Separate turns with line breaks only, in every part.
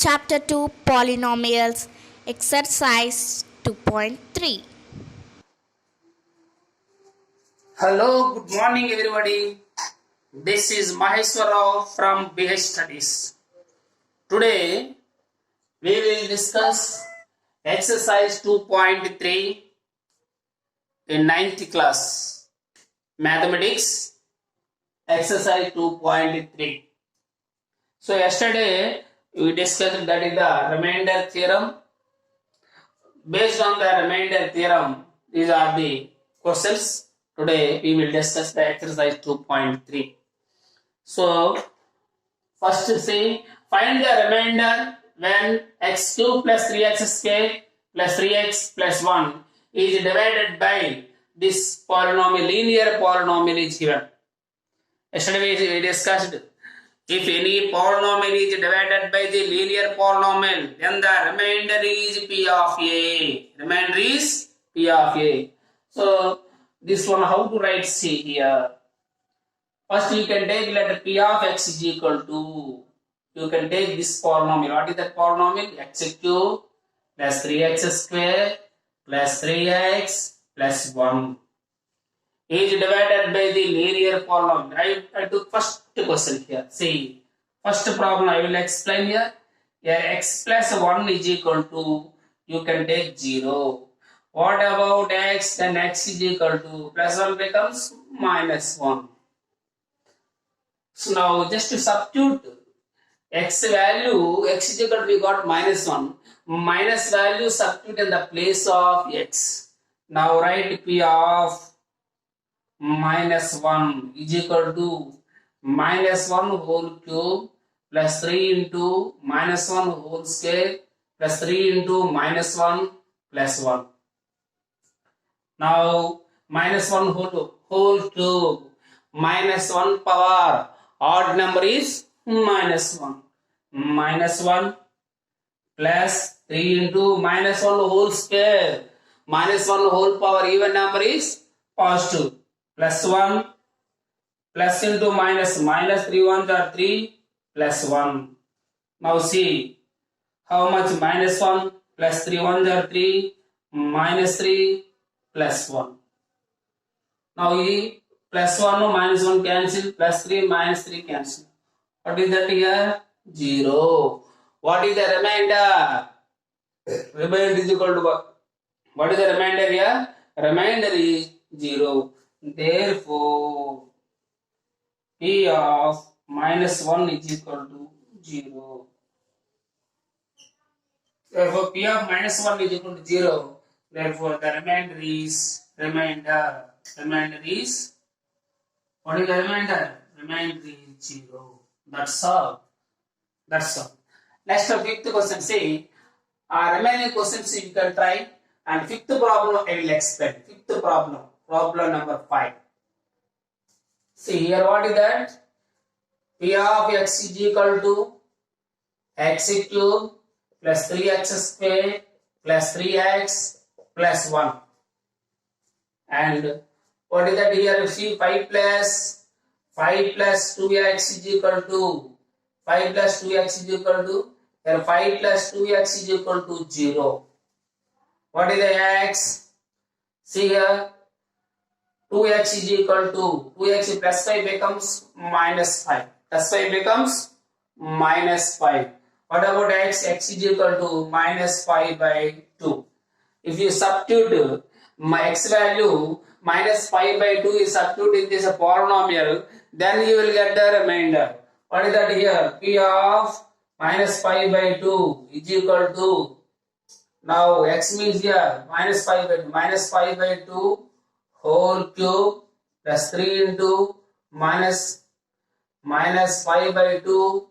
Chapter 2 Polynomials Exercise 2.3.
Hello, good morning everybody. This is Maheshwara from BH Studies. Today we will discuss exercise 2.3 in 9th class mathematics exercise 2.3. So yesterday we discussed that is the remainder theorem. Based on the remainder theorem, these are the questions. Today we will discuss the exercise 2.3. So first see, find the remainder when x cube plus 3x square plus 3x plus 1 is divided by this polynomial, linear polynomial is given. Yesterday we discussed if any polynomial is divided by the linear polynomial, then the remainder is P of A. Remainder is P of A. So this one how to write, see here. First you can take letter P of x is equal to, you can take this polynomial. What is that polynomial? X cube plus 3x square plus 3x plus 1 is divided by the linear polynomial. I took first question here. See, first problem I will explain here. Here x plus 1 is equal to, you can take 0. What about x? Then x is equal to plus 1 becomes minus 1. So now just to substitute x value, x is equal to, we got minus 1. Minus value substitute in the place of x. Now write P of minus 1 is equal to minus 1 whole cube plus 3 into minus 1 whole square plus 3 into minus 1 plus 1. Now minus 1 whole cube minus 1 power odd number is minus 1. Minus 1 plus 3 into minus 1 whole square minus 1 whole power even number is positive. Plus 1 plus into minus, minus 3 ones are 3 plus 1. Now see how much minus 1 plus 3 ones are 3 minus 3 plus 1. Now plus 1 minus 1 cancel, plus 3 minus 3 cancel. What is that here? 0. What is the remainder? Remainder is equal to what is the remainder here? Remainder is 0. Therefore, P of minus 1 is equal to 0. Therefore, P of minus 1 is equal to 0. Therefore, the remainder is what is the remainder? Remainder is 0. That's all. Next, fifth question. See, remaining questions you can try. And fifth problem I will explain. Fifth problem. Problem number 5. See here, what is that? P of x is equal to x cube plus 3x square plus 3x plus 1. And what is that here? You see 5 plus 2x is equal to 5 plus 2x is equal to, here 5 plus 2x is equal to 0. What is the x? See here, 2x is equal to, 2x plus 5 becomes minus 5. Plus 5 becomes minus 5. What about x? X is equal to minus 5 by 2. If you substitute my x value, minus 5 by 2 is substitute in this polynomial, then you will get the remainder. What is that here? P of minus 5 by 2 is equal to, now x means here minus 5 by 2, minus 5 by 2 whole cube plus 3 into minus 5 by 2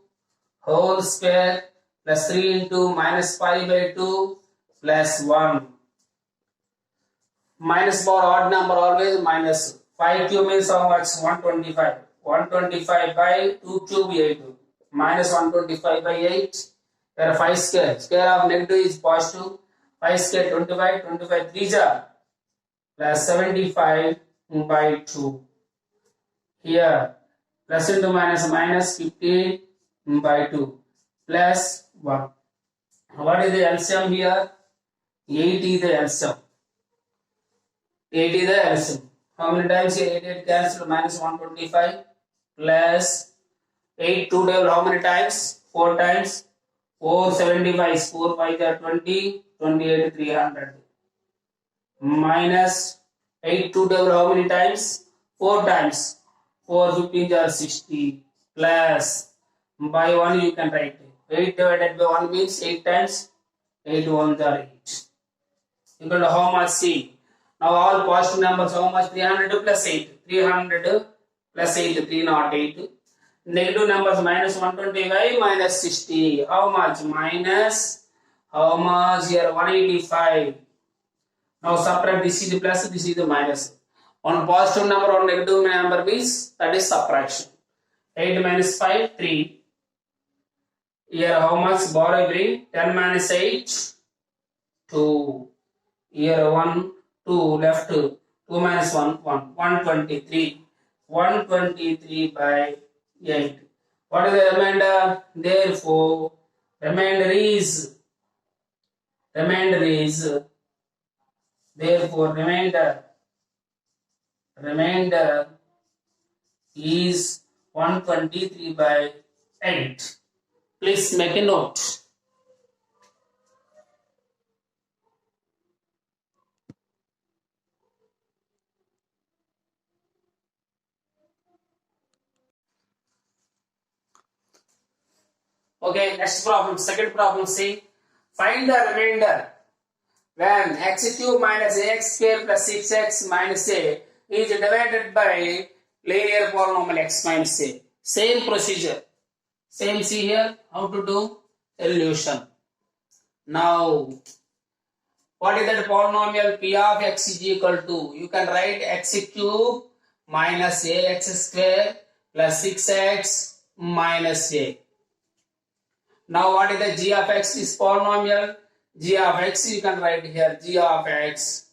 whole square plus 3 into minus 5 by 2 plus 1. Minus power odd number always minus. 5 cube means how much? 125. 125 by 2 cube 8. Minus 125 by 8. There are 5 square. Square of negative is positive. 5 square 25. 25 3 are plus 75 by 2. Here plus into minus minus 15 by 2 plus 1. What is the LCM here? 8 is the LCM. 8 is the LCM. How many times here? 8 cancel minus 125 plus 8 2 table how many times? 4 times. 475 is 4 5 are 20, 28 300 minus 8 2 table how many times? 4 times. 4 15 are 60 plus by 1 you can write 8 divided by 1 means 8 times 8 1s are 8 equal to how much? C. Now all positive numbers how much? 300 plus 8. 300 plus 8 308. Negative numbers minus 125 minus 60. How much? Minus how much here? 185. Now subtract, this is the plus, this is the minus. One positive number, one negative number means that is subtraction. 8 minus 5, 3. Here how much borrow bring? 10 minus 8, 2. Here 1, 2 left, 2 minus 1, 1. 123. 123 by 8. What is the remainder? Therefore, remainder is therefore remainder is 123 by 8. Please make a note. Okay, next problem. Second problem, see. Find the remainder when x cube minus ax square plus 6x minus a is divided by linear polynomial x minus a. Same procedure. Same, see here how to do solution. Now, what is that polynomial? P of x is equal to, you can write x cube minus ax square plus 6x minus a. Now what is the g of x is polynomial? G of x you can write here g of x.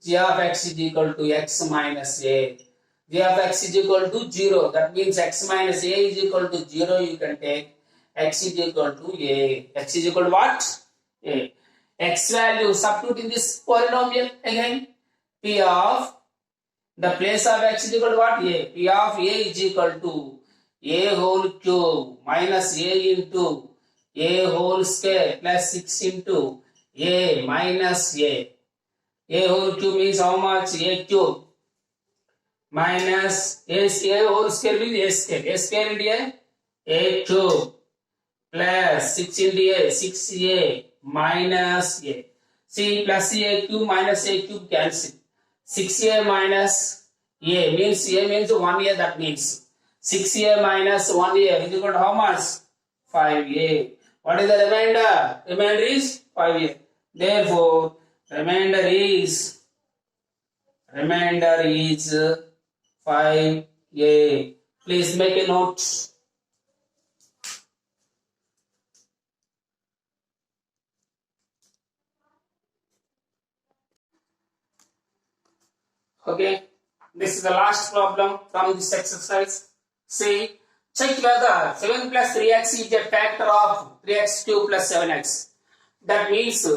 G of x is equal to x minus a. G of x is equal to 0. That means x minus a is equal to 0. You can take x is equal to a. X is equal to what? A. X value substitute in this polynomial again. P of the place of x is equal to what? A. P of a is equal to a whole cube minus a into a whole square plus 6 into a minus a. A whole cube means how much? A cube minus a whole square means a square. A square into a cube plus 6 into a 6a minus a. See, plus a cube minus a cube cancel. 6a minus a means 1a, that means 6a minus 1a is equal to how much? 5a. What is the remainder? Remainder is 5a. Therefore, remainder is 5a. Please make a note. Okay, this is the last problem from this exercise. See, check whether 7 plus 3x is a factor of 3x cube plus 7x. That means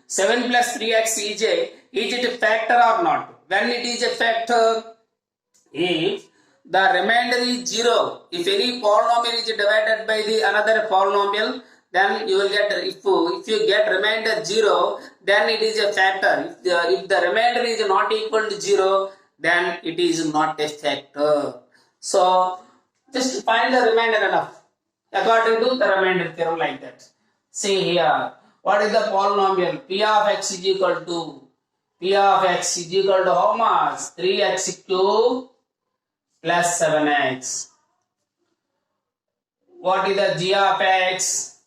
7 plus 3x is it a factor or not? When it is a factor, if the remainder is 0, if any polynomial is divided by the another polynomial, then you will get, if you get remainder 0, then it is a factor. If the remainder is not equal to 0, then it is not a factor. So just find the remainder enough according to the remainder theorem, like that. See here, what is the polynomial? P of x is equal to how much? 3x cube plus 7x. What is the g of x?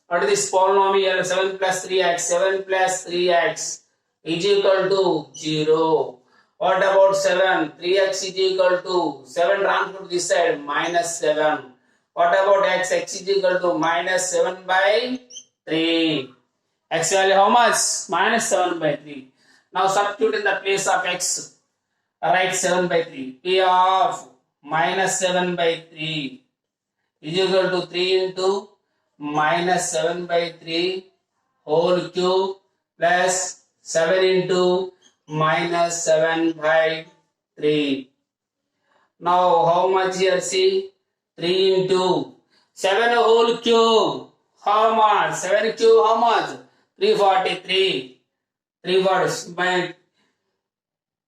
What is this polynomial? 7 plus 3x. 7 plus 3x is equal to 0. What about 7? 3x is equal to 7 transfer to this side, minus 7. What about x? X is equal to minus 7 by 3. X value how much? Minus 7 by 3. Now substitute in the place of x. Write 7 by 3. P of minus 7 by 3 is equal to 3 into minus 7 by 3 whole cube plus 7 into minus 7 by 3. Now how much here? See, 3 into 7 whole cube. How much? 7 cube how much? 343. 340.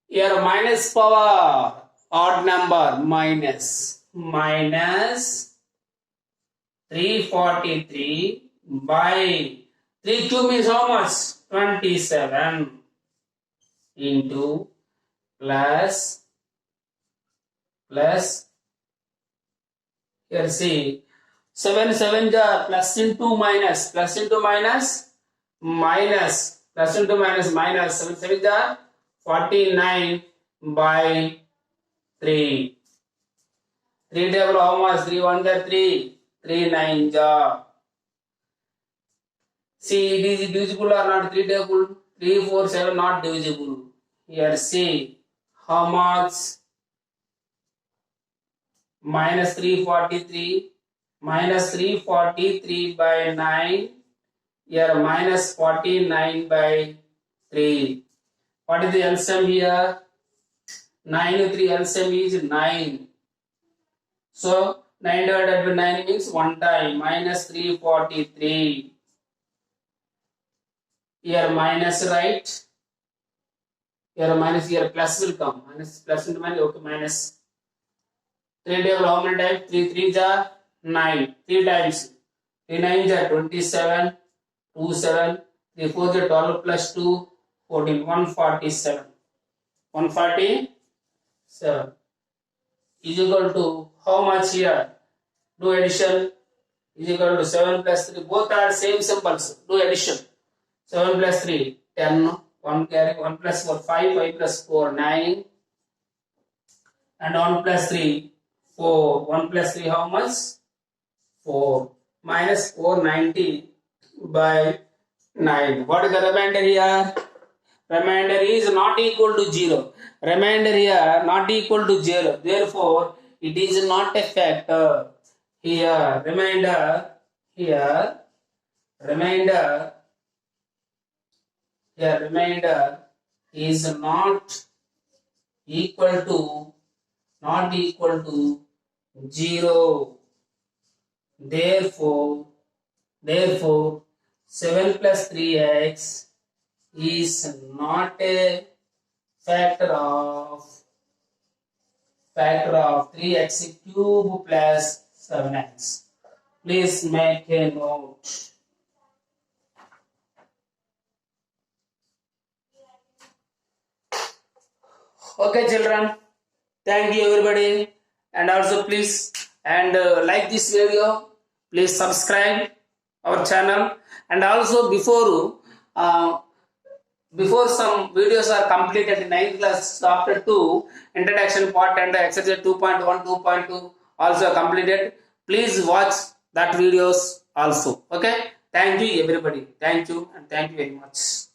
Here minus power, odd number, minus 343 by 3 cube means how much? 27 into plus here see 7 7 jar plus into minus plus into minus minus plus into minus minus 7 7 jar 49 by 3. 3 table how much? 3 1 jar 3 3 9 jar. See, it is divisible or not? 3 table 3 4 7 not divisible. Here see how much? Minus 343 by 9. Here minus 49 by 3. What is the LCM here? 9 and 3 LCM is 9. So 9 divided by 9 means 1 time. Minus 343. Here minus right. Here minus, here plus will come. Minus plus into minus, okay, minus. 3 table how many times? 3 3 jar 9. 3 times. 3 9 jar 27. 2 7. 3 4 jar 12 plus 2. 14. 147. 147 is equal to how much here? Do addition. Is equal to 7 plus 3. Both are same symbols. Do addition. 7 plus 3. 10. 1 carry. 1 plus 4. 5. 5 plus 4. 9. And 1 plus 3. 4. 1 plus 3 how much? 4. Minus 490 by 9. What is the remainder here? Remainder is not equal to 0. Remainder here not equal to 0. Therefore, it is not a factor. Here, remainder is not equal to 0. Therefore 7 plus 3x is not a factor of 3x cube plus 7x. Please make a note. Okay children, thank you everybody, and also please like this video, please subscribe our channel, and also before some videos are completed in 9th class chapter 2 introduction part and exercise 2.1 2.2 also completed. Please watch that videos also. Okay, thank you everybody, thank you and thank you very much.